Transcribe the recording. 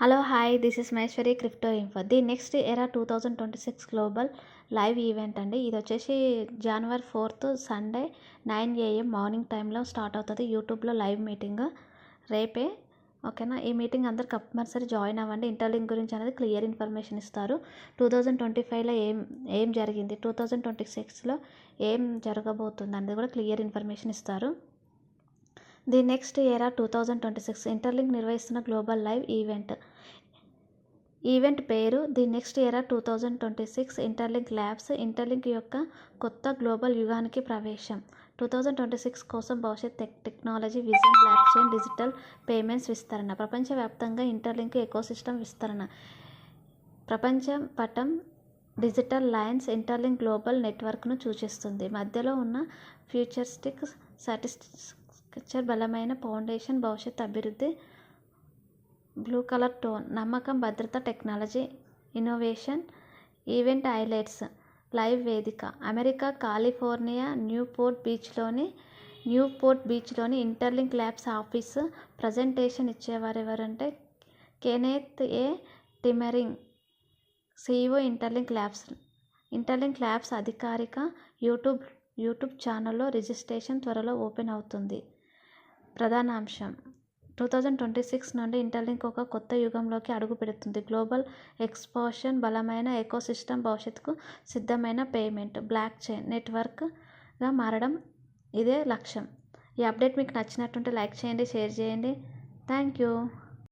Hello, hi, this is Maheshwari Crypto Info. The next ఎరా 2026 global live event అండి. ఇది వచ్చేసి January 4th Sunday 9 AM morning టైంలో start అవుతుంది. యూట్యూబ్లో లైవ్ మీటింగ్ రేపే. ఓకేనా, ఈ మీటింగ్ అందరు కంపల్సరీ జాయిన్ అవ్వండి. ఇంటర్లింక్ గురించి అనేది క్లియర్ ఇన్ఫర్మేషన్ ఇస్తారు. 2025లో ఏం జరిగింది, 2026లో ఏం జరగబోతుంది అనేది కూడా క్లియర్ ఇన్ఫర్మేషన్ ఇస్తారు. ది నెక్స్ట్ ఎరా 2026 ఇంటర్లింక్ నిర్వహిస్తున్న గ్లోబల్ లైవ్ ఈవెంట్ పేరు ది నెక్స్ట్ ఎరా 2026 ఇంటర్లింక్ ల్యాబ్స్. ఇంటర్లింక్ యొక్క కొత్త గ్లోబల్ యుగానికి ప్రవేశం. 2026 కోసం భవిష్యత్ technology vision, block chain, digital payments విస్తరణ. ప్రపంచవ్యాప్తంగా ఇంటర్లింక్ ఎకోసిస్టమ్ విస్తరణ. ప్రపంచ పటం డిజిటల్ లైన్స్ ఇంటర్లింక్ గ్లోబల్ నెట్వర్క్ను సూచిస్తుంది. మధ్యలో ఉన్న ఫ్యూచరిస్టిక్ స్ట్రక్చర్ బలమైన ఫౌండేషన్, భవిష్యత్ అభివృద్ధి. బ్లూ కలర్ టోన్ నమ్మకం, భద్రత, technology, innovation. Event highlights. Live వేదిక అమెరికా కాలిఫోర్నియా న్యూపోర్ట్ బీచ్లోని ఇంటర్లింక్ ల్యాబ్స్ ఆఫీసు. ప్రజెంటేషన్ ఇచ్చేవారు ఎవరంటే Kenneth A. Timmering, CEO Interlink Labs అధికారిక యూట్యూబ్ ఛానల్లో రిజిస్ట్రేషన్ త్వరలో ఓపెన్ అవుతుంది. ప్రధానాంశం 2026 నుండి ఇంటర్లింక్ ఒక కొత్త యుగంలోకి అడుగు పెడుతుంది. గ్లోబల్ ఎక్స్పాన్షన్, బలమైన ఎకోసిస్టమ్, భవిష్యత్తుకు సిద్ధమైన పేమెంట్, బ్లాక్ చైన్ నెట్వర్క్గా మారడం ఇదే లక్ష్యం. ఈ అప్డేట్ మీకు నచ్చినట్టుంటే లైక్ చేయండి, షేర్ చేయండి. Thank you.